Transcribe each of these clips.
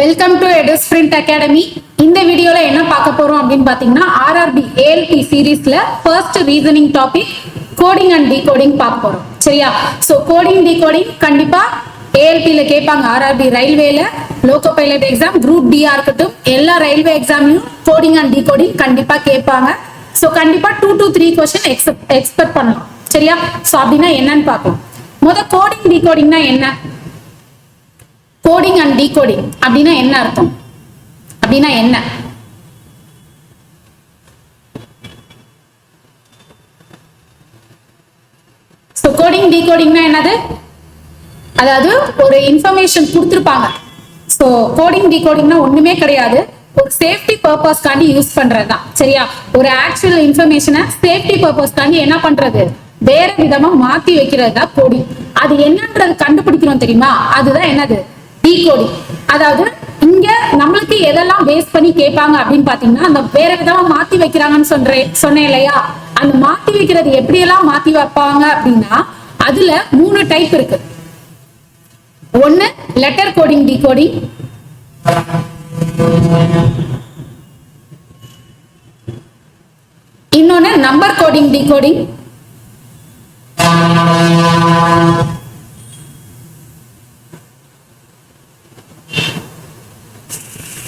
Welcome to EduSprint Academy. இந்த வீடியோல என்ன பார்க்க போறோம் அப்படின்னு பாத்தீங்கன்னா RRB ALT சீரீஸ்ல first reasoning topic coding and decoding பார்க்க போறோம். சரியா? சோ கோடிங் டீகோடிங் கண்டிப்பா ALT ல கேட்பாங்க. RRB ரயில்வேல loco pilot exam group D இருக்கட்டும் எல்லா ரயில்வே எக்ஸாம்லயும் கோடிங் அண்ட் டீகோடிங் கண்டிப்பா கேட்பாங்க. சோ கண்டிப்பா 2 to 3 क्वेश्चन எக்ஸ்பெக்ட் பண்ணலாம். சரியா? சோ அப்படினா என்னன்னு பார்ப்போம். முதல்ல கோடிங் டீகோடிங்னா என்ன? கோடிங் அண்ட் டீகோடிங் அப்படின்னா என்ன அர்த்தம்? அப்படின்னா என்ன? சோ கோடிங் டீகோடிங்னா என்னது? அதாவது ஒரு இன்ஃபர்மேஷன் கொடுத்திருப்பாங்க. சோ கோடிங் டீகோடிங்னா ஒண்ணுமே கிடையாது, ஒரு சேஃப்டி பர்பஸ்க்காண்டி யூஸ் பண்றதுதான். சரியா? ஒரு ஆக்சுவல் இன்ஃபர்மேஷனை சேஃப்டி பர்பஸ்க்காண்டி என்ன பண்றது, வேற விதமா மாத்தி வைக்கிறது தான் கோடிங். அது என்னன்றது கண்டுபிடிக்கணும் தெரியுமா? அதுதான் என்னது, டீகோடிங். அதாவது இங்க நம்மளுக்கு எதெல்லாம் பேஸ் பண்ணி கேட்பாங்க அப்படின்னு பாத்தீங்கன்னா, அந்த வேற விதமா மாத்தி வைக்கிறாங்கன்னு சொன்னேன் இல்லையா? அந்த மாத்தி வைக்கிறது எப்படி எல்லாம் மாத்தி வைப்பாங்க அப்படின்னா அதுல 3 டைப் இருக்கு. ஒன்னு லெட்டர் கோடிங் டீகோடிங், இன்னொன்னு number coding decoding,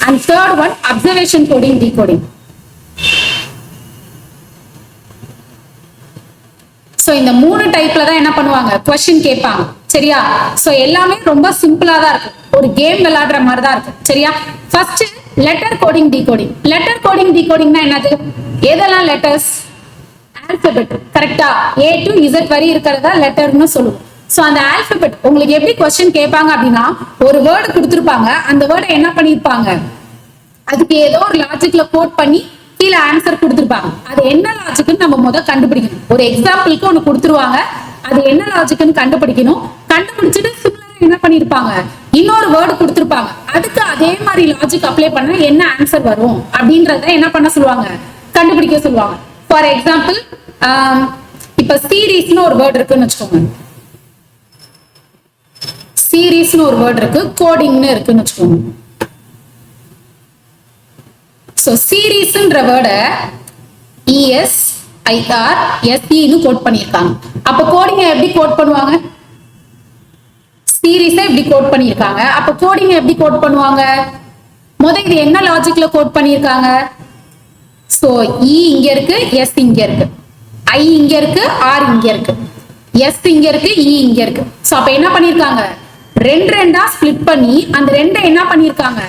and third one observation coding decoding. So இந்த 3 டைப்ல தான் என்ன பண்ணுவாங்க, क्वेश्चन கேட்பாங்க. சரியா? சோ எல்லாமே ரொம்ப சிம்பிளா தான் இருக்கு, ஒரு கேம் விளையாடுற மாதிரி தான் இருக்கு. சரியா? First letter coding decoding. Letter coding டீகோடிங்னா என்னது? எதெல்லாம் லெட்டர்ஸ்? ஆல்பபெட். கரெக்ட்டா? A to Z வரை இருக்கிறதா லெட்டர்னு சொல்லுவோம். சோ அந்த ஆல்பபெட் உங்களுக்கு எப்படி क्वेश्चन கேட்பாங்க அப்படின்னா, ஒரு வேர்ட் கொடுத்திருப்பாங்க, அந்த வேர்டை என்ன பண்ணிருப்பாங்க, அதுக்கு ஏதோ ஒரு லாஜிக்ல கோட் பண்ணி கீழே ஆன்சர் கொடுத்திருப்பாங்க. அது என்ன லாஜிக்னு நம்ம முதல்ல கண்டுபிடிக்கணும். ஒரு எக்ஸாம்பிளுக்கு ஒன்னு கொடுத்துருவாங்க, அது என்ன லாஜிக்னு கண்டுபிடிக்கணும். கண்டுபிடிச்சிட்டு சிமிலரா என்ன பண்ணிருப்பாங்க, இன்னொரு வேர்டு கொடுத்திருப்பாங்க, அதுக்கு அதே மாதிரி லாஜிக் அப்ளை பண்ணா என்ன ஆன்சர் வரும் அப்படின்றத என்ன பண்ண சொல்லுவாங்க, கண்டுபிடிக்க சொல்லுவாங்க. ஃபார் எக்ஸாம்பிள் இப்ப சீரீஸ்னு ஒரு வேர்டு இருக்குன்னு வச்சுக்கோங்க. சீரீஸ்னு ஒரு வேர்டு இருக்கு, கோடிங்னு இருக்குன்னு வச்சுக்கோங்க. சோ சீரீஸ்ன்ற வேர்ட ESIRSE னு கோட் பண்ணிருக்காங்க. அப்ப கோடிங்க எப்படி கோட் பண்ணுவாங்க? சீரீஸை எப்படி கோட் பண்ணிருக்காங்க, அப்ப கோடிங்க எப்படி கோட் பண்ணுவாங்க? முதல்ல இது என்ன லாஜிக்ல கோட் பண்ணிருக்காங்க? சோ E இங்க இருக்கு, S இங்க இருக்கு, I இங்க இருக்கு, R இங்க இருக்கு, S இங்க இருக்கு, E இங்க இருக்கு. சோ அப்ப என்ன பண்ணிருக்காங்க, ரெண்டா ஸ்பிளிட் பண்ணி அந்த ரெண்டை என்ன பண்ணிருக்காங்க,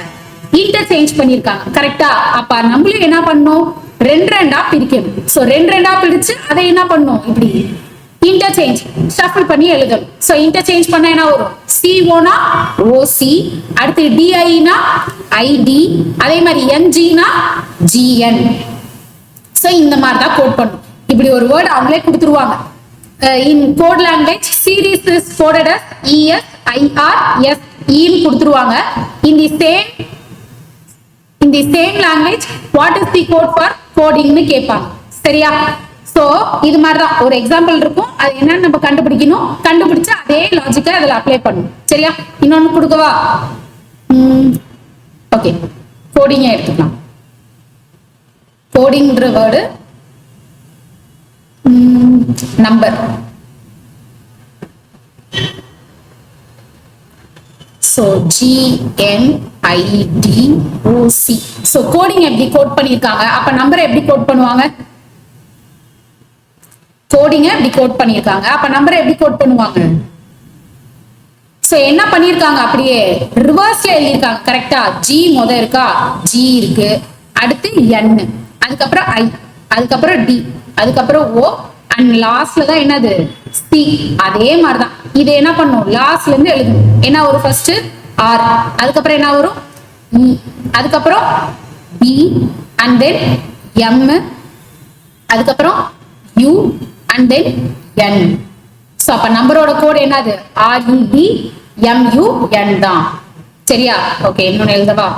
இன்டர்சேஞ்ச் பண்ணிருக்காங்க. கரெக்டா? அப்ப நம்மளும் என்ன பண்ணோம், ரெண்டா பிரிக்கணும். சோ ரெண்டா பிரிச்சு அதை என்ன பண்ணோம், இப்படி இன்டர்சேஞ்ச் ஷஃபிள் பண்ணி எழுதணும். சோ இன்டர்சேஞ்ச் பண்ணா என்ன வரும், CO னா OC, அடுத்து DI னா ID, அதே மாதிரி NG னா GN. சோ இந்த மாதிரி தான் கோட் பண்ணும். இப்படி ஒரு வேர்ட் அவங்களே கொடுத்துருவாங்க. In code language, series is coded as ESIRSE னு கொடுத்துருவாங்க. In the same language, what is the code for coding னு கேட்பாங்க. சரியா? சோ இது மாதிரி தான் ஒரு எக்ஸாம்பிள் இருக்கும், அது என்னன்னு நம்ம கண்டுபிடிக்கணும். கண்டுபிடிச்சு அதே லாஜிக்கை அதுல அப்ளை பண்ணணும். சரியா? இன்னொன்னு கொடுக்கவா? ஓகே, கோடிங்க எடுத்துக்கலாம். கோடிங்ன்ற word number. So GNIDOC. So coding எப்படி கோட் பண்ணிருக்காங்க, அப்ப நம்பரை எப்படி கோட் பண்ணுவாங்க? கோடிங்க எப்படி கோட் பண்ணிருக்காங்க, அப்ப நம்பரை எப்படி கோட் பண்ணுவாங்க? சோ என்ன பண்ணிருக்காங்க, அப்படியே ரிவர்ஸ்ல எழுதிருக்காங்க. கரெக்டா? G முத இருக்கா, G இருக்கு, அடுத்து N, அதுக்கப்புறம் I, அதுக்கப்புறம் D, அதுக்கப்புறம் O, அண்ட் லாஸ்ட்ல தான் என்னது, C. அதே மாதிரிதான் இது என்ன பண்ணும், லாஸ்ட்ல இருந்து எழுதணும். என்ன ஒரு ஃபர்ஸ்ட் R, அதுக்கப்புறம் என்ன வரும் E, அதுக்கப்புறம் B, and then M, அதுக்கப்புறம் U, and then N. So அப்ப நம்பரோட கோட் என்னது, REDMUN தான். சரியா? ஓகே, இன்னொன்னு எழுதவா?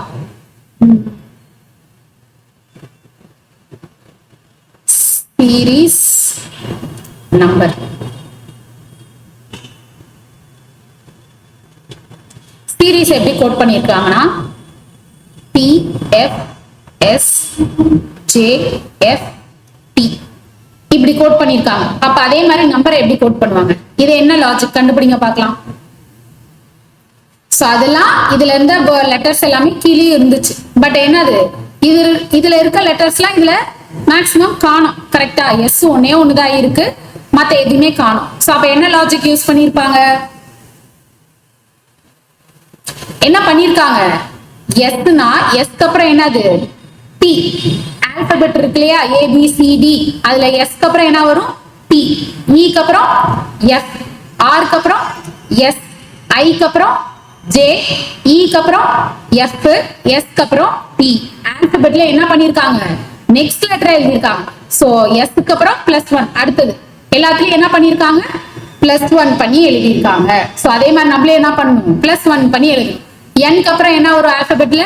Series number. சீரீஸ் எப்படி கோட் பண்ணிருக்காங்கன்னா F S J F T இப்படி கோட் பண்ணிருக்காங்க. அப்ப அதே மாதிரி நம்பரை எப்படி கோட் பண்ணுவாங்க? இது என்ன லாஜிக் கண்டுபிடிங்க பார்க்கலாம். சோ அதெல்லாம் இதுல இருந்த லெட்டர்ஸ் எல்லாமே கீழே இருந்துச்சு. பட் என்னது இதுல இருக்க லெட்டர்ஸ்லாம் இதுல மேக்ஸிமம் காணும். கரெக்டா? எஸ் ஒன்னே ஒண்ணுதான் இருக்கு, மத்த எதுவுமே காணும். சோ அப்ப என்ன லாஜிக் யூஸ் பண்ணிருப்பாங்க? என்ன பண்ணிருக்காங்க? எஸ்னா எஸ்க்கு அப்புறம் என்னது? டி. ஆல்பபெட் இருக்கு இல்லையா? ABCD. அதுல எஸ்க்கு அப்புறம் என்ன வரும்? டி. ஈக்கு அப்புறம் எஃப், ஆருக்கு அப்புறம் எஸ், ஐக்கு அப்புறம் ஜே, ஈக்கு அப்புறம் எஃப், எஸ்க்கு அப்புறம் டி. ஆல்பபெட்ல என்ன பண்ணிருக்காங்க? நெக்ஸ்ட் லெட்டர் எழுதிருக்காங்க. சோ எஸ்க்கு அப்புறம் +1. அடுத்தது எல்லாத்துலயும் என்ன பண்ணிருக்காங்க? +1 பண்ணி எழுதிருக்காங்க. சோ அதே மாதிரி நம்மளே என்ன பண்ணணும்? +1 பண்ணி எழுதணும். என்க்கு அப்புறம் என்ன ஒரு ஆல்பபெட்ல?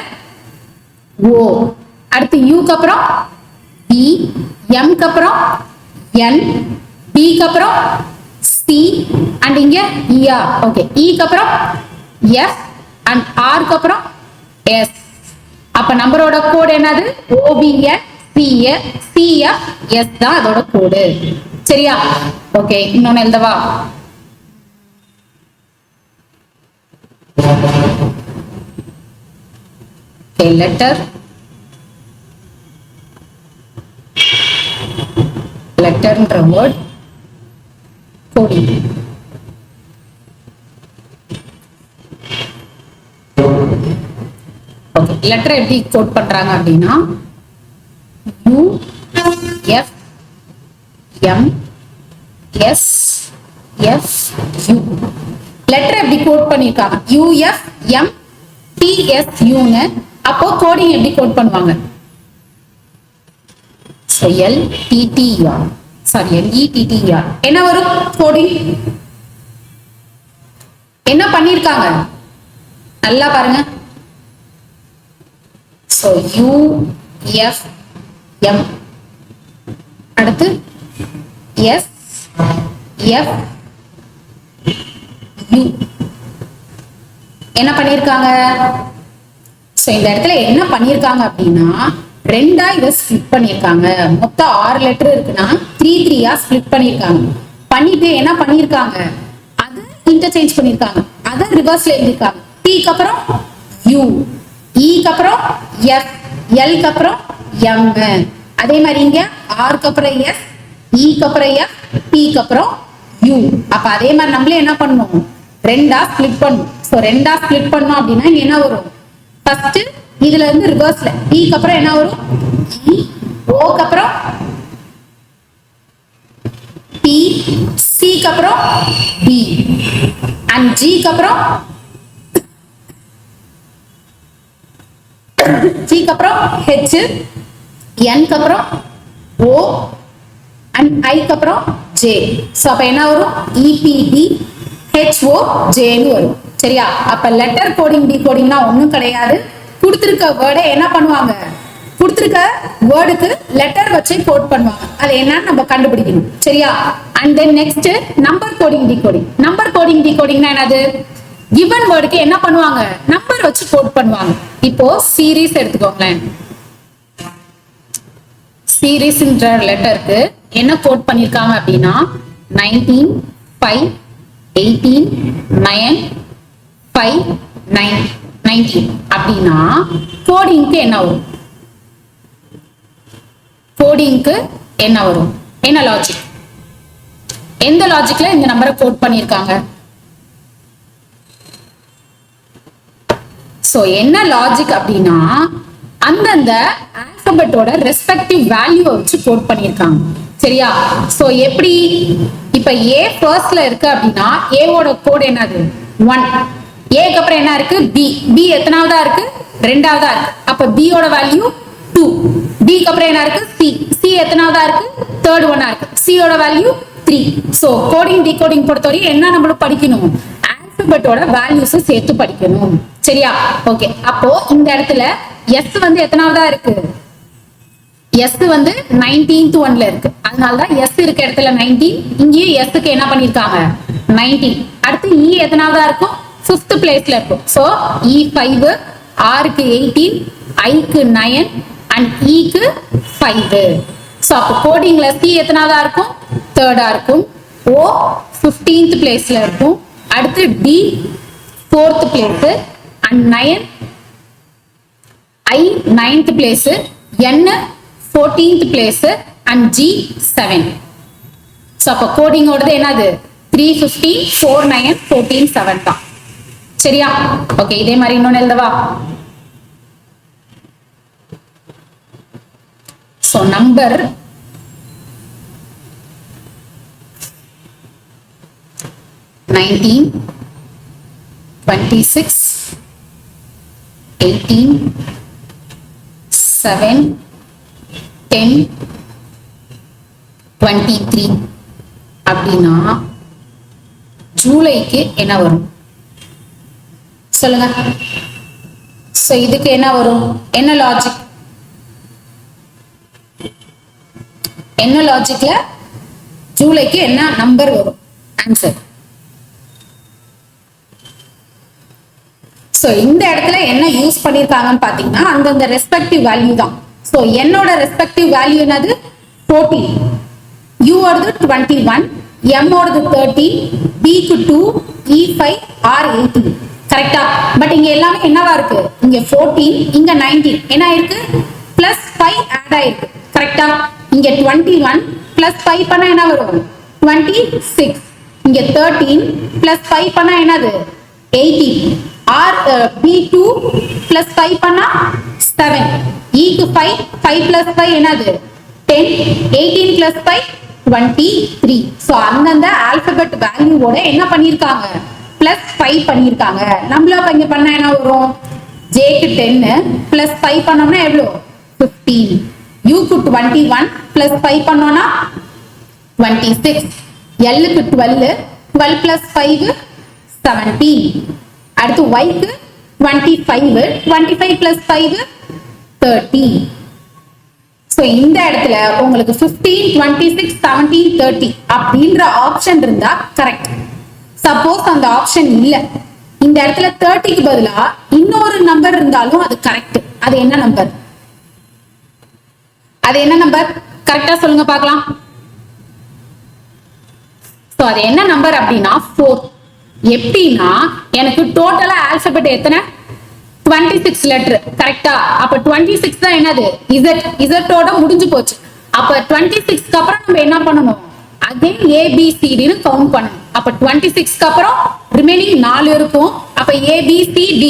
ஓ. அடுத்து யூக்கு அப்புறம் பி, எம்க்கு அப்புறம் என், பிக்கு அப்புறம் சி, அண்ட் இங்க இஆ. ஓகே. ஈக்கு அப்புறம் எஃப் அண்ட் ஆருக்கு அப்புறம் எஸ். அப்ப நம்பரோட கோடு என்னது? OBN CF S தான் அதோட கோடு. சரியா? ஓகே. இன்னொன்னு எழுதவா? லெட்டர்ன்ற வேர்ட் கோடிங். ஓகே. லெட்டர் எப்படி கோட் பண்றாங்க அப்படின்னா U F M S F U. Letter எப்படி கோட் பண்ணிருக்காங்க? UF M TSU ன்னு. அப்போ கோடிங் எப்படி கோட் பண்ணுவாங்க? LTTR. Sorry, LETTR. என்ன வரும் கோடிங்? என்ன பண்ணிருக்காங்க? நல்லா பாருங்க. So U F M, அடுத்து S F U. என்ன பண்ணிருக்காங்க? சோ இந்த இடத்துல என்ன பண்ணிருக்காங்க அப்படின்னா ரெண்டா இதை ஸ்பிளிட் பண்ணிருக்காங்க. மொத்தம் 6 லெட்டர் இருக்குன்னா 3 ஸ்பிளிட் பண்ணிருக்காங்க. பண்ணிட்டு என்ன பண்ணிருக்காங்க? அது இன்டர்சேஞ்ச் பண்ணிருக்காங்க. அத ரிவர்ஸ்ல எழுதிருக்காங்க. Tக்கு அப்புறம் U, Eக்கு அப்புறம் F, Lக்கு அப்புறம் M. அதே மாதிரி இங்க Rக்கு அப்புறம் S, Eக்கு அப்புறம் F, Tக்கு அப்புறம் U. அப்ப அதே மாதிரி நம்மளே என்ன பண்ணணும்? ரெண்டா ஸ்பிளிட் பண்ணணும். சோ ரெண்டா ஸ்பிளிட் பண்ணோம் அப்படின்னா இங்க என்ன வரும்? ஃபர்ஸ்ட் இதுல இருந்து ரிவர்ஸ்ல Eக்கு அப்புறம் என்ன வரும்? E, Oக்கு அப்புறம் P, Cக்கு அப்புறம் B, and Gக்கு அப்புறம் Gக்கு அப்புறம் H, Nக்கு அப்புறம் O, and Iக்கு அப்புறம் J. சோ அப்ப என்ன வரும்? EPD HOJ ன்னு வரும். சரியா? அப்ப லெட்டர் கோடிங் டிகோடிங்னா ஒண்ணும் கிடையாது. கொடுத்திருக்க வேர்டை என்ன பண்ணுவாங்க? கொடுத்திருக்க வேர்டுக்கு லெட்டர் வச்சு கோட் பண்ணுவாங்க. அது என்னன்னு நம்ம கண்டுபிடிக்கணும். சரியா? And then next number coding decoding. Number coding டிகோடிங்னா என்னது? கிவன் வேர்டுக்கு என்ன பண்ணுவாங்க? நம்பர் வச்சு கோட் பண்ணுவாங்க. இப்போ சீரீஸ் எடுத்துக்கோங்களேன். சீரீஸ்ன்ற லெட்டருக்கு என்ன கோட் பண்ணிருக்காங்க அப்படின்னா 19 5 18 9 5 9 19 அப்படின்னா கோடிங்க்கு என்ன வரும்? கோடிங்க்கு என்ன வரும்? என்ன லாஜிக்? எந்த லாஜிக்ல இந்த நம்பரை கோட் பண்ணிருக்காங்க? சோ என்ன லாஜிக் அப்படின்னா அந்தந்த ஆல்பபெட்டோட ரெஸ்பெக்டிவ் வேல்யூ வச்சு கோட் பண்ணிருக்காங்க. சரியா? சோ எப்படி? இப்ப A ஃபர்ஸ்ட்ல இருக்கு அப்படின்னா A ஓட கோட் என்னது? 1. ஏக்கு அப்புறம் என்ன இருக்கு? B. B எத்தனாவதா இருக்கு? 2வதா இருக்கு. அப்ப B ஓட வேல்யூ 2. B க்கு அப்புறம் என்ன இருக்கு? C. C எத்தனாவதா இருக்கு? 3rd ஒன்னா இருக்கு. C ஓட வேல்யூ 3. சோ கோடிங் டிகோடிங் பொறுத்தவரை என்ன நம்மளும் படிக்கணும்? ஆல்பபெட்டோட வேல்யூஸ் சேர்த்து படிக்கணும். சரியா? ஓகே. அப்போ இந்த இடத்துல S வந்து எத்தனாவதா இருக்கு? S வந்து 19th ஒன்ல இருக்கு. அதனாலதான் S இருக்க இடத்துல 19. இங்கேயும் S க்கு என்ன பண்ணிருக்காங்க? 19. அடுத்து E எத்தனாவதா இருக்கும்? 5th பிளேஸ்ல இருக்கும். சோ E5, R க்கு 18, ஐக்கு 9 அண்ட் ஈக்கு 5. ஸோ அப்போ கோடிங்ல சி எத்தனாவதா இருக்கும்? தேர்டா இருக்கும். ஓ 15th பிளேஸ்ல இருக்கும். அடுத்து D 4th place and 9 I 9th place, N 14th place and G 7. So அப்போ கோடிங்கோடது என்னது? 315 49 14 7 தான். சரியா? ஓகே, இதே மாதிரி இன்னொன்னு எழுதவா? ஸோ நம்பர் 19 26 18 7 10 23 அப்படின்னா ஜூலைக்கு என்ன வரும் சொல்லுங்க. சோ இதுக்கு என்ன வரும்? என்ன லாஜிக்? என்ன லாஜிக்ல ஜூலைக்கு என்ன நம்பர் வரும்? ஆன்சர். சோ இந்த இடத்துல என்ன யூஸ் பண்ணிருக்காங்கன்னு பாத்தீங்கன்னா அந்தந்த ரெஸ்பெக்டிவ் வேல்யூ தான். சோ என்னோட ரெஸ்பெக்டிவ் வேல்யூ என்னது? 14, U ஓடது 21, M ஓடது 30, B க்கு 2, E 5, R 18. கரெக்டா? பட் இங்க எல்லாமே என்னவா இருக்கு? இங்க 14, இங்க 19 என்ன ஆயிருக்கு? பிளஸ் 5 ஆட் ஆயிருக்கு. கரெக்டா? இங்க 21 பிளஸ் 5 பண்ணா என்ன வரும்? 26. இங்க 13 பிளஸ் 5 பண்ணா என்னது? 18. R B2 பிளஸ் 5 பண்ணா 7. E க்கு 5, 5 பிளஸ் 5 என்னது? 10, 18 பிளஸ் 5 23. சோ அந்தந்த ஆல்பபெட் வேல்யூவோட என்ன பண்ணிருக்காங்க? பிளஸ் 5 பண்ணிருக்காங்க. நம்மள அப்ப இங்க பண்ணா என்ன வரும்? J க்கு 10 பிளஸ் 5 பண்ணோம்னா எவ்வளவு? 15. U க்கு 21 பிளஸ் 5 பண்ணோம்னா 26. L க்கு 12, 12 பிளஸ் 5 17. அடுத்து Y க்கு 25, 25 பிளஸ் 5 30. சோ இந்த இடத்துல உங்களுக்கு 15, 26, 17, 30 அப்படின்ற ஆப்ஷன் இருந்தா கரெக்ட். சப்போஸ் அந்த ஆப்ஷன் இல்ல, இந்த இடத்துல 30க்கு பதிலா இன்னொரு நம்பர் இருந்தாலும் அது கரெக்ட். அது என்ன நம்பர்? அது என்ன நம்பர்? கரெக்டா சொல்லுங்க பார்க்கலாம். சோ அது என்ன நம்பர் அப்படின்னா 4. எப்படின்னா எனக்கு டோட்டலா ஆல்பபெட் எத்தனை? 26 லெட்டர். கரெக்டா? அப்ப 26 தான் என்னது? Z ஓட முடிஞ்சு போச்சு. அப்ப 26க்கு அப்புறம் நம்ம என்ன பண்ணணும்? அகைன் ABCD னு கவுண்ட் பண்ணணும். அப்ப 26க்கு அப்புறம் ரிமைனிங் 4 இருக்கும். அப்ப ABCD.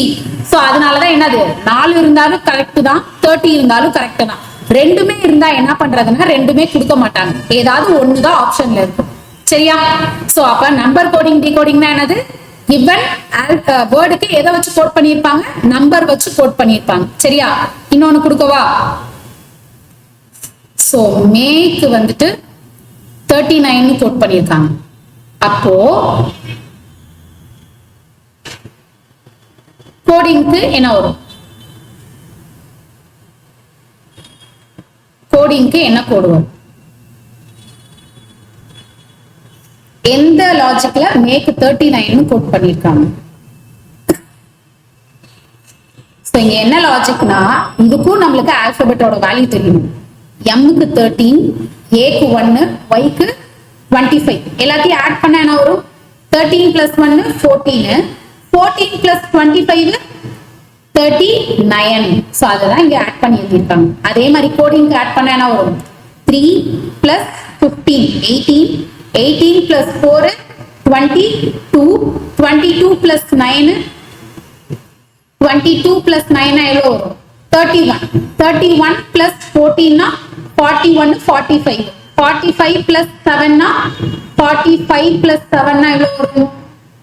சோ அதனால தான் என்னது? 4 இருந்தாலும் கரெக்ட் தான், 30 இருந்தாலும் கரெக்ட் தான். ரெண்டுமே இருந்தா என்ன பண்றதுன்னா ரெண்டுமே கொடுக்க மாட்டாங்க. ஏதாவது ஒண்ணு தான் ஆப்ஷன்ல இருக்கும். சரியா? சோ அப்ப நம்பர் கோடிங் டிகோடிங்னா என்னது? given வேர்டுக்கு எதை வச்சு கோட் பண்ணிருப்பாங்க? நம்பர் வச்சு கோட் பண்ணிருப்பாங்க. சரியா? இன்னொன்னு கொடுக்கவா? சோ மேக்கு வந்துட்டு 39 கோட் பண்ணிருக்காங்க. அப்போ கோடிங்க்கு என்ன வரும்? கோடிங்க்கு என்ன கோடு வரும்? எந்த லாஜிக்ல மேக் 39 கோட் பண்ணிருக்காங்க? சோ இங்க என்ன லாஜிக்னா இதுக்கும் நம்மளுக்கு ஆல்பபெட்டோட வேல்யூ தெரியும். M க்கு 13, A க்கு 1, Y க்கு 25. எல்லாத்தையும் ஆட் பண்ண என்ன வரும்? 13 plus 1 14, 14 plus 25 39. சோ அததான் இங்க ஆட் பண்ணி எழுதிருக்காங்க. அதே மாதிரி கோடிங்க்கு ஆட் பண்ண என்ன வரும்? 3 plus 15 18, 18 plus 4 22, 22 plus 9, 22 plus 9 எவ்வளவு வரும்? 31. 31 plus 14 னா 41, 45. 45 plus 7 னா 45 plus 7 னா எவ்வளவு வரும்?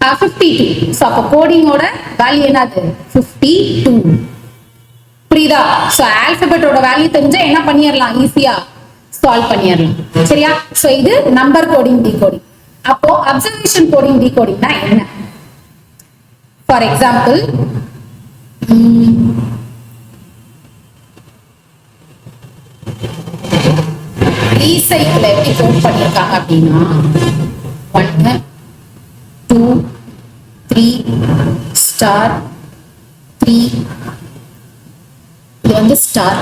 52. சோ அப்ப கோடிங்கோட வேல்யூ என்னது? 52. புரியுதா? சோ ஆல்பபெட்டோட வேல்யூ தெரிஞ்சா என்ன பண்ணிரலாம்? ஈஸியா சால்வ் பண்ணிரலாம். சரியா? சோ இது நம்பர் கோடிங் டிகோடிங். அப்போ அப்சர்வேஷன் கோடிங் டிகோடிங்னா என்ன? ஃபார் எக்ஸாம்பிள் ரீசைக்கிள் எப்படி கோட் பண்ணிருக்காங்க அப்படின்னா 1 2 3 star 3 வந்து ஸ்டார்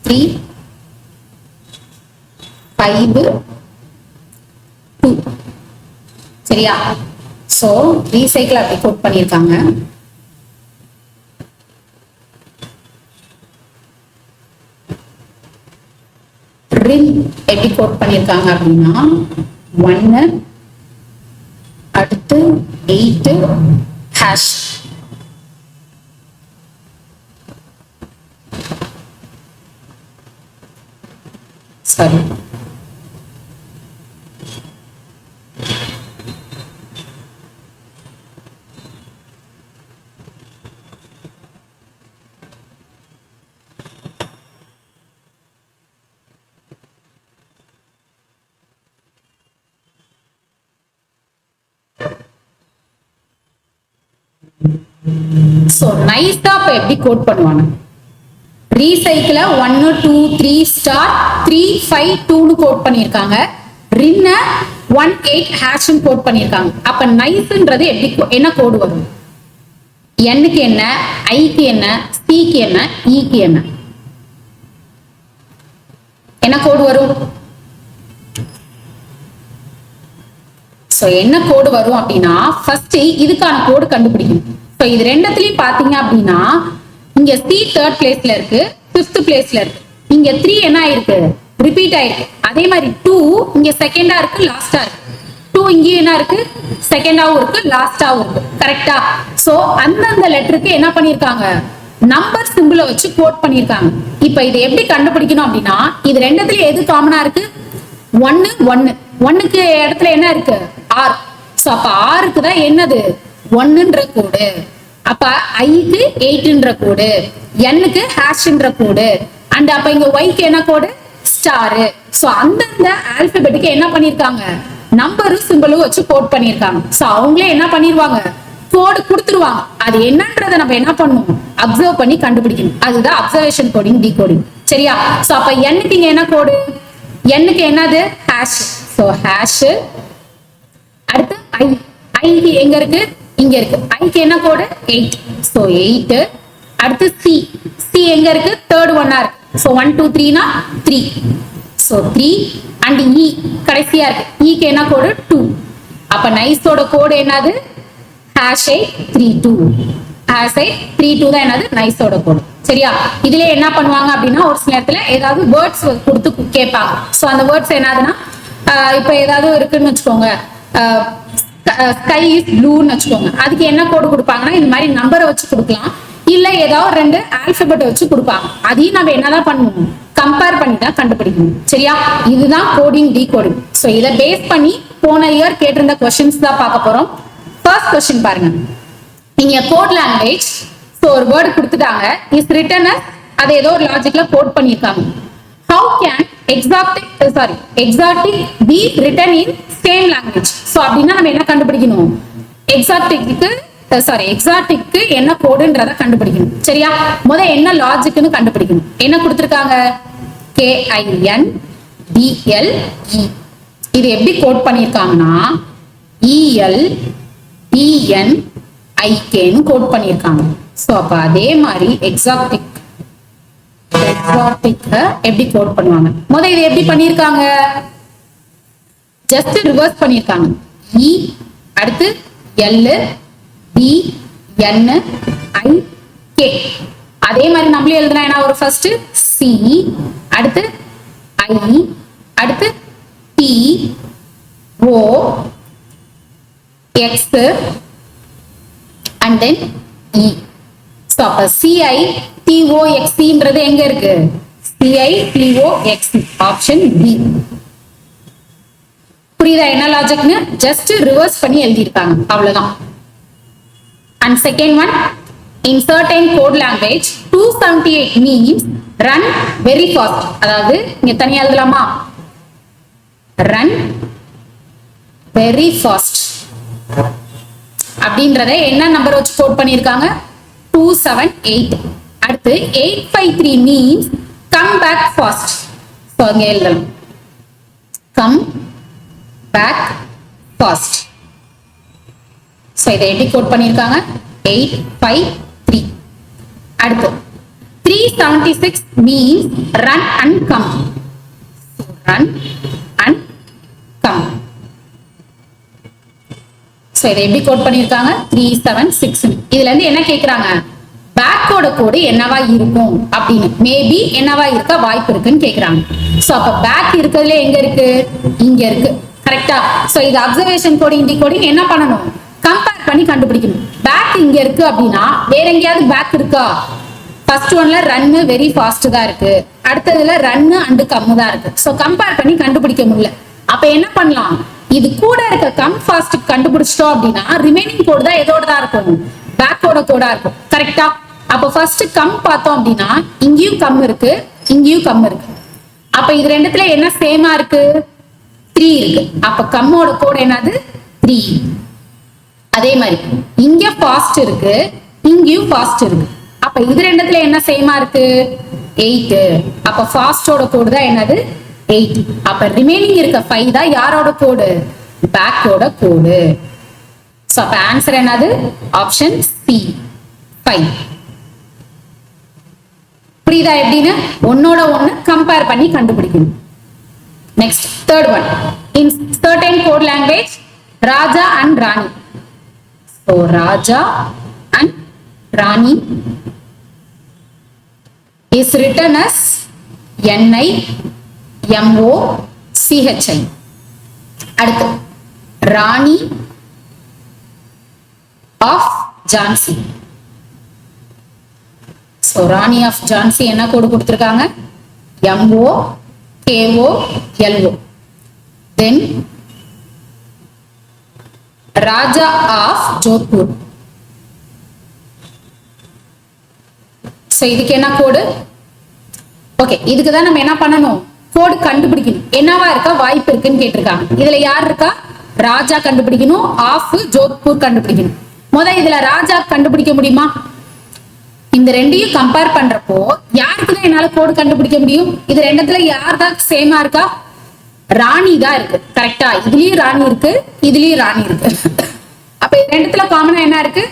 3 5 2. சரியா? சோ ரீசைக்கிள் அப்படி கோட் பண்ணிருக்காங்க. ரின் எப்படி கோட் பண்ணிருக்காங்க அப்படின்னா 1 அடுத்து 8 ஹேஷ். சரி, சோ நைஸா இப்ப எப்படி கோட் பண்ணுவாங்க? ரீசைக்கிள 1 2 3 ஸ்டார் 3 5 2 கோட் பண்ணிருக்காங்க. ரின்ன 1 8 ஹேஷ் கோட் பண்ணிருக்காங்க. அப்ப நைஸ்ன்றது எப்படி என்ன கோட் வரும்? n க்கு என்ன, i க்கு என்ன, c க்கு என்ன, e க்கு என்ன கோட் வரும்? சோ என்ன கோட் வரும் அப்படின்னா ஃபர்ஸ்ட் இதுக்கான கோட் கண்டுபிடிக்கணும். சோ இது ரெண்டுத்துலயும் பாத்தீங்க அப்படின்னா இங்க c தேர்ட் பிளேஸ்ல இருக்கு, 5th பிளேஸ்ல இருக்கு. இங்க 3 என்ன ஆயிருக்கு? ரிப்பீட் ஆயிருக்கு. அதே மாதிரி 2 இங்க செகண்டா இருக்கு, லாஸ்டா இருக்கு. 2 இங்க என்ன இருக்கு? செகண்டாவும் இருக்கு, லாஸ்டாவும் இருக்கு. கரெக்டா? சோ அந்தந்த லெட்டருக்கு என்ன பண்ணிருக்காங்க? நம்பர் சிம்பிளை வச்சு கோட் பண்ணிருக்காங்க. இப்ப இதை எப்படி கண்டுபிடிக்கணும் அப்படின்னா இது ரெண்டுத்துல எது காமனா இருக்கு? 1 1 1க்கு இடத்துல என்ன இருக்கு? r. சோ அப்ப r க்கு தான் என்னது? 1ன்ற கோடு. அப்ப i க்கு 8ன்ற கோடு, n க்கு ஹேஷ்ன்ற கோடு, அண்ட் அப்ப இங்க y க்கு என்ன கோடு? ஸ்டார். சோ அந்தந்த ஆல்பபெட்டுக்கு என்ன பண்ணிருக்காங்க? நம்பரும் சிம்பிளும் வச்சு கோட் பண்ணிருக்காங்க. சோ அவங்களே என்ன பண்ணிருவாங்க? கோடு கொடுத்துருவாங்க. அது என்னன்றதை நம்ம என்ன பண்ணணும்? அப்சர்வ் பண்ணி கண்டுபிடிக்கணும். அதுதான் அப்சர்வேஷன் கோடிங், டிகோடிங். சரியா? சோ அப்ப n க்கு இங்க என்ன கோடு? n க்கு என்னது? ஹேஷ். So hash. அடுத்து i எங்க இருக்கு? இங்க இருக்கு. i க்கு என்ன கோடு? 8. சோ 8. அடுத்து c எங்க இருக்கு? தேர்ட் ஒன்னா இருக்கு. சோ 1 2 3 னா 3. சோ 3 and e கடைசியா இருக்கு. e க்கு என்ன கோடு? 2. அப்ப நைஸோட கோடு என்னது? #32. #32 தான் என்னது? நைஸோட கோடு. சரியா? இதுல என்ன பண்ணுவாங்க அப்படின்னா ஒரு சில நேரத்துல ஏதாவது வேர்ட்ஸ் கொடுத்து கேட்பாங்க. சோ அந்த வேர்ட்ஸ் என்னதுன்னா இப்ப ஏதாவது இருக்குன்னு வச்சுக்கோங்க, ஸ்கை இஸ் ப்ளூன்னு வச்சுக்கோங்க. அதுக்கு என்ன கோடு கொடுப்பாங்கன்னா இந்த மாதிரி நம்பரை வச்சு கொடுக்கலாம், இல்ல ஏதாவது 2 ஆல்பபெட் வச்சு கொடுப்பாங்க. அதையும் நம்ம என்னதான் பண்ணணும்? கம்பேர் பண்ணி தான் கண்டுபிடிக்கணும். சரியா? இதுதான் கோடிங், டிகோடிங். சோ இதை பேஸ் பண்ணி போன இயர் கேட்டிருந்த கொஸ்டின்ஸ் தான் பார்க்க போறோம். ஃபர்ஸ்ட் கொஸ்டின் பாருங்க. இங்க கோட் லாங்குவேஜ். சோ ஒரு வேர்டு கொடுத்துட்டாங்க, இஸ் ரிட்டன் அஸ், அதை ஏதோ ஒரு லாஜிக்ல கோட் பண்ணிருக்காங்க. How can exotic be written in same language? So அப்படின்னா நம்ம என்ன கண்டுபிடிக்கணும்? exotic என்ன கோடுன்றத கண்டுபிடிக்கணும். சரியா? முத என்ன லாஜிக்னு கண்டுபிடிக்கணும். என்ன கொடுத்திருக்காங்க? KINDLE. இது எப்படி கோட் பண்ணிருக்காங்கன்னா ELDNIK னு கோட் பண்ணிருக்காங்க. சோ அப்ப அதே மாதிரி exotic எப்படி கோட் பண்ணுவாங்க? முத இது எப்படி பண்ணிருக்காங்க? ஜஸ்ட் ரிவர்ஸ் பண்ணிருக்காங்க. E அடுத்து L D N I K. அதே மாதிரி நம்மளே எழுதுனா என்ன ஒரு ஃபர்ஸ்ட் C, அடுத்து I, அடுத்து T O X and then E. So அப்ப CITOXC ன்றது எங்க இருக்கு? CITOXC option B. புரியுதா என்ன லாஜிக்னு? ஜஸ்ட் ரிவர்ஸ் பண்ணி எழுதி இருக்காங்க, அவ்வளவுதான். And second one, in certain code language 278 means run very fast. அதாவது இங்க தனியா எழுதலாமா? run very fast அப்படின்றதை என்ன நம்பர் வச்சு கோட் பண்ணிருக்காங்க? 278. அடுத்து 853 means come back fast. So அங்க எழுதலாம் come back fast. சோ இதை எப்படி கோட் பண்ணிருக்காங்க? 853. அடுத்து 376 means run and come. So, run and come. So, இதை எப்படி கோட் பண்ணிருக்காங்க 376. இதுல இருந்து என்ன கேக்குறாங்க, பேக்கோட கோடு என்னவா இருக்கும் அப்படின்னு, மேபி என்னவா இருக்க வாய்ப்பு இருக்குன்னு கேக்குறாங்க. சோ அப்ப பேக் இருக்கிறதுல எங்க இருக்கு, இங்க இருக்கு. கரெக்டா? சோ இது அப்சர்வேஷன் கோடிங் டிகோடிங் என்ன பண்ணணும், கம்பேர் பண்ணி கண்டுபிடிக்கணும். பேக் இங்க இருக்கு அப்படின்னா வேற எங்கேயாவது பேக் இருக்கா? ஃபர்ஸ்ட் ஒன்ல ரன் வெரி ஃபாஸ்ட் தான் இருக்கு, அடுத்ததுல ரன் அண்ட் கம் தான் இருக்கு. சோ கம்பேர் பண்ணி கண்டுபிடிக்க முடியல. அப்ப என்ன பண்ணலாம், இது கூட இருக்க கம் ஃபாஸ்ட் கண்டுபிடிச்சிட்டோம் அப்படின்னா ரிமைனிங் கோடு தான் எதோட தான் இருக்கும், பேக்கோட கோடா இருக்கும். கரெக்டா? அப்ப ஃபர்ஸ்ட் கம் பார்த்தோம் அப்படின்னா இங்கேயும் கம் இருக்கு, இங்கேயும் கம் இருக்கு. அப்ப இது ரெண்டுத்துல என்ன சேமா இருக்கு, 3 இருக்கு. அப்ப கம்மோட கோடு என்னது 3. அதே மாதிரி இங்க ஃபாஸ்ட் இருக்கு, இங்கேயும் ஃபாஸ்ட் இருக்கு. அப்ப இது ரெண்டுத்துல என்ன சேமா இருக்கு 8. அப்ப ஃபாஸ்டோட கோடு தான் என்னது 8. அப்ப ரிமைனிங் இருக்க 5 தான் யாரோட கோடு, பேக்கோட கோடு. சோ அப்ப ஆன்சர் என்னது ஆப்ஷன் சி 5. புரியுதா எப்படின்னு, ஒன்னோட ஒன்னு கம்பேர் பண்ணி கண்டுபிடிக்கணும். Next third one, in certain code language Raja and Rani. So Raja and Rani is written as NIMOCHI. அடுத்து ராணி of Jhansi. So Rani of Jhansi என்ன கோடு கொடுத்திருக்காங்க, MOKOLO. Then Raja of Jodhpur. So இதுக்கு என்ன கோடு, okay இதுக்கு தான் நம்ம என்ன பண்ணணும், கோடு கண்டுபிடிக்கணும். என்னவா இருக்கா வாய்ப்பு இருக்குன்னு கேட்டிருக்காங்க. இதுல யார் இருக்கா, ராஜா கண்டுபிடிக்கணும், ஆஃப் ஜோத்பூர் கண்டுபிடிக்கணும். இதுல ராஜா கண்டுபிடிக்க முடியுமா, இந்த ரெண்டையும் கம்பேர் பண்றப்போ யாருக்குதான் என்னால கோடு கண்டுபிடிக்க முடியும், இது ரெண்டுத்துல யார் தான் சேமா இருக்கா, ராணி தான் இருக்கு. கரெக்டா? இதுலயும் ராணி இருக்கு, இதுலயும் ராணி இருக்கு. அப்ப இது ரெண்டுத்துல காமனா என்ன இருக்கு,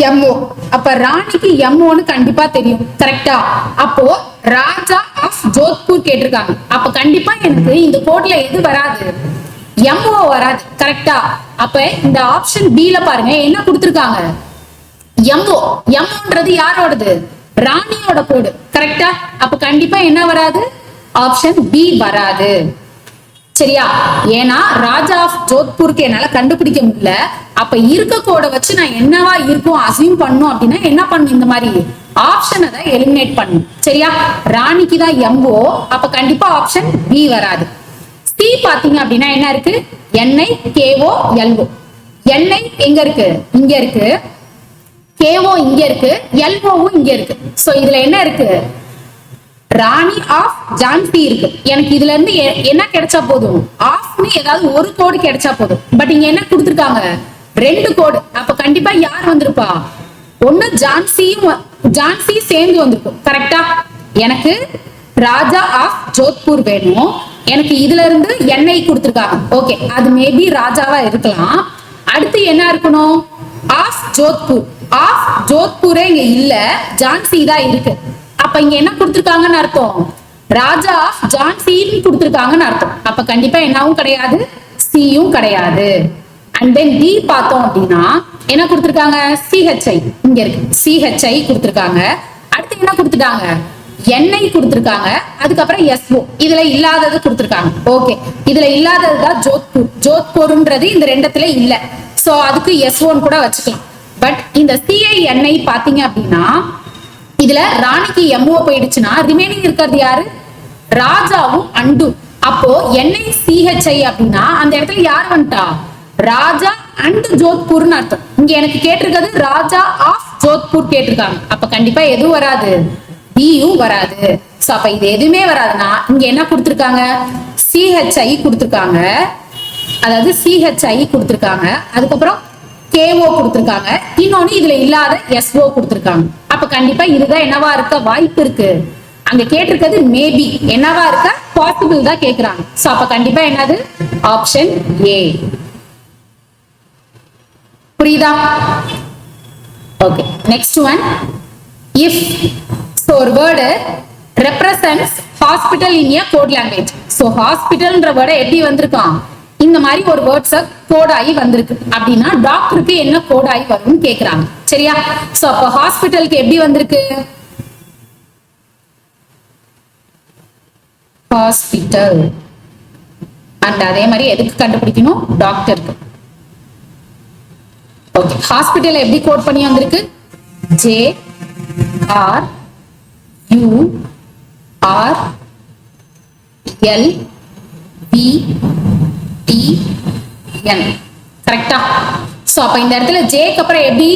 எம்ஓ. அப்ப ராணிக்கு எம்ஓன்னு கண்டிப்பா தெரியும். கரெக்டா? அப்போ ராஜா ஆஃப் ஜோத்பூர் கேட்டிருக்காங்க. அப்ப கண்டிப்பா எனக்கு இந்த கோட்ல எது வராது, எம்ஓ வராது. கரெக்டா? அப்ப இந்த ஆப்ஷன் பில பாருங்க என்ன கொடுத்திருக்காங்க, எம்ஓ. எம்ஓன்றது யாரோடது, ராணியோட கோடு. கரெக்டா? அப்ப கண்டிப்பா என்ன வராது, ஆப்ஷன் பி வராது. சரியா? ஏன்னா ராஜா ஆஃப் ஜோத்பூருக்கு என்னால கண்டுபிடிக்க முடியல. அப்ப இருக்க கோடை வச்சு நான் என்னவா இருக்கும் அசியூம் பண்ணும் அப்படின்னா என்ன பண்ணும், இந்த மாதிரி ஆப்ஷனை தான் எலிமினேட் பண்ணும். சரியா? ராணிக்கு தான் எம்ஓ. அப்ப கண்டிப்பா ஆப்ஷன் பி வராது. சி பாத்தீங்க அப்படின்னா என்ன இருக்கு, NIKOLO. NI எங்க இருக்கு, இங்க இருக்கு. KO இங்க இருக்கு, LOவும் இங்க இருக்கு. சோ இதுல என்ன இருக்கு, ராணி ஆஃப் ஜான்சி இருக்கு. எனக்கு இதுல இருந்து என்ன கிடைச்சா போதும், ஆஃப்னு ஏதாவது ஒரு கோடு கிடைச்சா போதும். பட் இங்க என்ன கொடுத்திருக்காங்க, 2 கோடு. அப்ப கண்டிப்பா யார் வந்திருப்பா, ஒண்ணு ஜான்சி சேர்ந்து வந்திருக்கும். கரெக்டா? எனக்கு ராஜா ஆஃப் ஜோத்பூர் வேணும், எனக்கு இதுல இருந்து NI கொடுத்திருக்காங்க. ஓகே, அது மேபி ராஜாவா இருக்கலாம். அடுத்து என்ன இருக்கணும், ஆஃப் ஜோத்பூர். ஆஃப் ஜோத்பூரே இங்க இல்ல, ஜான்சி தான் இருக்கு. அப்ப இங்க என்ன கொடுத்திருக்காங்கன்னு அர்த்தம், ராஜா ஆஃப் ஜான்சின்னு கொடுத்திருக்காங்கன்னு அர்த்தம். அப்ப கண்டிப்பா என்னவும் கிடையாது, சியும் கிடையாது. அண்ட் தென் டி பார்த்தோம் அப்படின்னா என்ன கொடுத்திருக்காங்க, CHI இங்க இருக்கு, CHI கொடுத்திருக்காங்க. அடுத்து என்ன கொடுத்துட்டாங்க, NI கொடுத்திருக்காங்க. அதுக்கப்புறம் SO இதுல இல்லாதது கொடுத்திருக்காங்க. ஓகே, இதுல இல்லாததுதான் ஜோத்பூர். ஜோத்பூர்ன்றது இந்த ரெண்டத்துல இல்ல. சோ அதுக்கு S1 கூட வச்சுக்கலாம். பட் இந்த CINI பாத்தீங்க அப்படின்னா இதுல ராணிக்கு MO போயிடுச்சுன்னா ரிமைனிங் இருக்கிறது யாரு, ராஜாவும் அண்டு. அப்போ NICHI அப்படின்னா அந்த இடத்துல யார் வந்துட்டா, ராஜா அண்ட் ஜோத்பூர்னு அர்த்தம். இங்க எனக்கு கேட்டிருக்கிறது ராஜா ஆஃப் ஜோத்பூர் கேட்டிருக்காங்க. அப்ப கண்டிப்பா எதுவும் வராது, பியும் வராது. சோ அப்ப இது எதுவுமே வராதுன்னா இங்க என்ன கொடுத்திருக்காங்க, CHI கொடுத்திருக்காங்க. அதாவது CHI கொடுத்திருக்காங்க, அதுக்கப்புறம் KO கொடுத்திருக்காங்க, இன்னொன்னு இதுல இல்லாத SO கொடுத்திருக்காங்க. அப்ப கண்டிப்பா இதுதான் என்னவா இருக்க வாய்ப்பு இருக்கு. அங்க கேட்டிருக்கிறது மேபி, என்னவா இருக்க பாசிபிள் தான் கேக்குறாங்க. சோ அப்ப கண்டிப்பா என்னது, ஆப்ஷன் ஏ. புரியுதா? Okay, next one. if so ஒரு word represents hospital in a code language. so hospitalன்ற word எப்படி வந்திருக்கான், இந்த மாதிரி ஒரு வேர்ட்ஸ் கோட் ஆகி வந்திருக்கு அப்படின்னா டாக்டருக்கு என்ன கோட் ஆகி வரும்னு கேக்குறாங்க. சரியா? சோ அப்ப ஹாஸ்பிட்டலுக்கு எப்படி வந்திருக்கு, ஹாஸ்பிட்டல். அண்ட் அதே மாதிரி எதுக்கு கண்டுபிடிக்கணும், டாக்டருக்கு. ஓகே, ஹாஸ்பிட்டல் எப்படி கோட் பண்ணி வந்திருக்கு, J R U R L P D N. கரெக்டா? சோ அப்ப இந்த இடத்துல ஜேக்கு அப்புறம் எப்படி,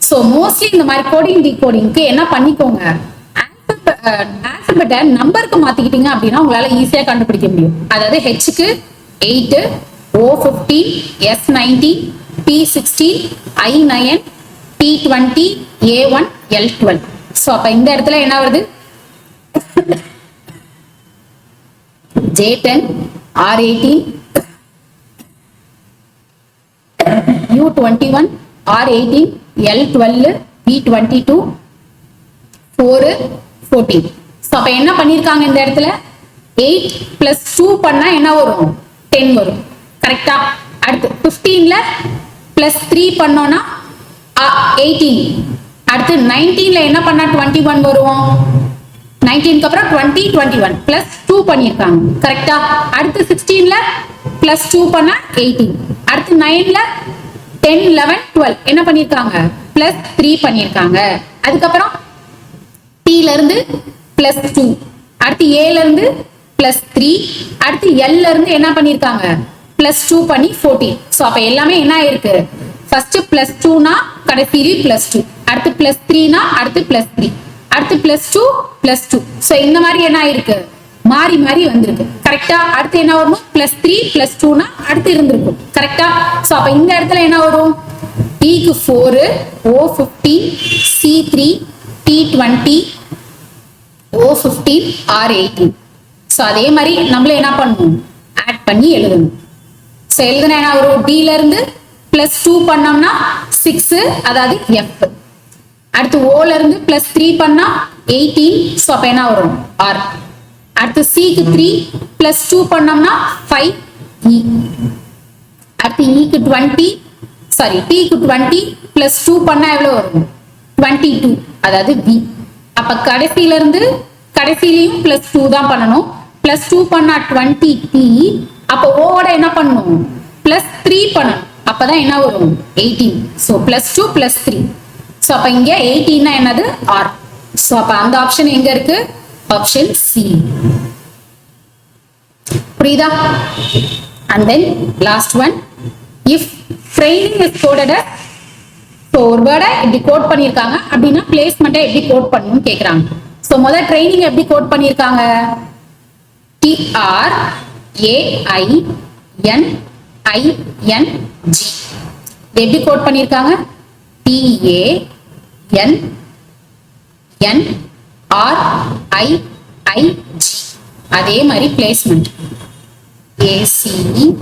சோ மோஸ்ட்லி இந்த மாதிரி கோடிங் டிகோடிங்க்கு என்ன பண்ணிக்கோங்க, ஆல்பபெட்டை நம்பருக்கு மாத்திக்கிட்டீங்க அப்படின்னா உங்களால ஈஸியா கண்டுபிடிக்க முடியும். அதாவது ஹெச்க்கு 8, O15, S19, P16, I9, P20, A1, L12. So அப்ப இந்த இடத்துல என்ன வருது, J10, R18, U21, R18, L12, P22, 4, 14. So அப்ப என்ன பண்ணிருக்காங்க இந்த இடத்துல, 8 plus 2 பண்ணா என்ன வரும், 10 வரும். கரெக்டா? அடுத்து 15ல plus 3 பண்ணோம்னா 18. அடுத்து 19ல என்ன பண்ணா 21 வரும். 19க்கு அப்புறம் 20, 21 plus 2 பண்ணிருக்காங்க. கரெக்டா? அடுத்து 16ல plus 2 பண்ணா 18. அடுத்து 9ல 10, 11, 12 என்ன பண்ணிருக்காங்க, plus 3 பண்ணிருக்காங்க. அதுக்கப்புறம் T ல இருந்து plus 2, அடுத்து A ல இருந்து plus 3, அடுத்து L ல இருந்து என்ன பண்ணிருக்காங்க, plus 2 பண்ணி 14. சோ அப்ப எல்லாமே என்ன ஆயிருக்கு, ஃபர்ஸ்ட் plus 2 னா கடைசியில plus 2, அடுத்து plus 3 னா அடுத்து plus 3, அடுத்து plus 2 plus 2. சோ இந்த மாதிரி என்ன ஆயிருக்கு, மாறி மாறி வந்திருக்கு. கரெக்டா? அடுத்து என்ன வரும், plus 3 plus 2 னா அடுத்து இருந்திருக்கும். கரெக்டா? சோ அப்ப இந்த இடத்துல என்ன வரும், T க்கு 4, O15, C3, T20, O15, R18. So அதே மாதிரி நம்மள என்ன பண்ணணும், ஆட் பண்ணி எழுதணும். சோ எழுதுனா என்ன வரும், D ல இருந்து plus 2 பண்ணோம்னா 6, அதாவது F. அடுத்து O ல இருந்து plus 3 பண்ணா 18. சோ அப்ப என்ன வரும், R. அடுத்து C க்கு 3 plus 2 பண்ணோம்னா 5, E. அடுத்து E க்கு 20, சாரி T க்கு 20 plus 2 பண்ணா எவ்வளவு வரும், 22, அதாவது B. அப்ப கடைசியில இருந்து கடைசியிலையும் plus 2 தான் பண்ணணும். plus 2 பண்ணா 20T. அப்ப O ஓட என்ன பண்ணணும், plus 3 பண்ணணும். அப்பதான் என்ன வரும், 18. So plus 2 plus 3. சோ அப்ப இங்க 18 னா என்னது, R. சோ அப்ப அந்த ஆப்ஷன் எங்க இருக்கு, ஆப்ஷன் C. புரியுதா? And then last one, if training is coded as, so ஒரு வேர்டை இப்படி கோட் பண்ணிருக்காங்க அப்படின்னா பிளேஸ்மெண்ட்டை எப்படி கோட் பண்ணணும்னு கேக்குறாங்க. சோ முதல்ல ட்ரைனிங் எப்படி கோட் பண்ணிருக்காங்க, TRAINING. எப்படி கோட் பண்ணிருக்காங்க, TANNRIIG. அதே மாதிரி பிளேஸ்மெண்ட் ACEMENT.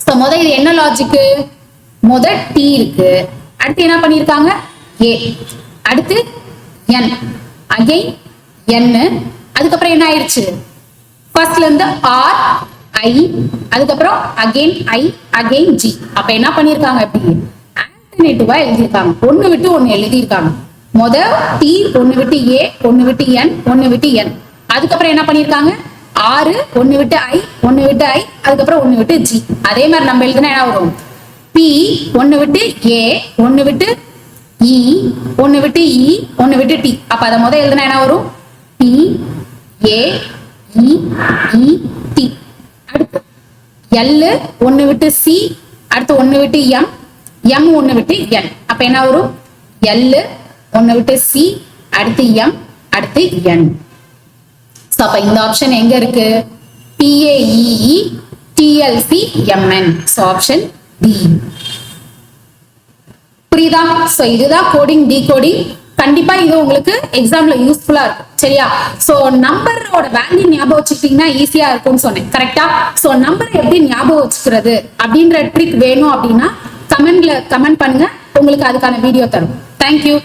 சோ முத இது என்ன லாஜிக், முத T இருக்கு, அடுத்து என்ன பண்ணிருக்காங்க A, அடுத்து N, அகைன் N, அதுக்கப்புறம் என்ன ஆயிருச்சு, ஃபர்ஸ்ட்ல இருந்து R I, அதுக்கப்புறம் அகைன் I, அகைன் G. அப்ப என்ன பண்ணிருக்காங்க, இப்படி ஆல்டர்னேட்டிவா எழுதிருக்காங்க, ஒன்னு விட்டு ஒன்னு எழுதிருக்காங்க. முத T, ஒன்னு விட்டு A, ஒன்னு விட்டு N, ஒன்னு விட்டு N. அதுக்கப்புறம் என்ன பண்ணிருக்காங்க, 6, ஒன்னு விட்டு I, ஒன்னு விட்டு I, அதுக்கப்புறம் ஒன்னு விட்டு G. அதே மாதிரி நம்ம எழுதுனா என்ன வரும், P, ஒன்னு விட்டு A, ஒன்னு விட்டு E, ஒன்னு விட்டு E, ஒன்னு விட்டு T. அப்ப அத முத எழுதுனா என்ன வரும், P A E E T. அடுத்து L, ஒன்னு விட்டு C, அடுத்து ஒன்னு விட்டு M, M ஒன்னு விட்டு N. அப்ப என்ன வரும், L, ஒன்னு விட்டு C, அடுத்து M, அடுத்து N. சோ அப்ப இந்த ஆப்ஷன் எங்க இருக்கு, PAEE TLCMN. So option D. புரியுதா? சோ இதுதான் கோடிங் டிகோடிங். கண்டிப்பா இது உங்களுக்கு எக்ஸாம்ல யூஸ்ஃபுல்லா இருக்கும். சரியா? சோ நம்பரோட வேல்யூ ஞாபகம் வச்சுக்கிட்டீங்கன்னா ஈஸியா இருக்கும்னு சொன்னேன். கரெக்டா? சோ நம்பர் எப்படி ஞாபகம் வச்சுக்கிறது அப்படின்ற ட்ரிக் வேணும் அப்படின்னா கமெண்ட் பண்ணுங்க. உங்களுக்கு அதுக்கான வீடியோ தரும். தேங்க்யூ.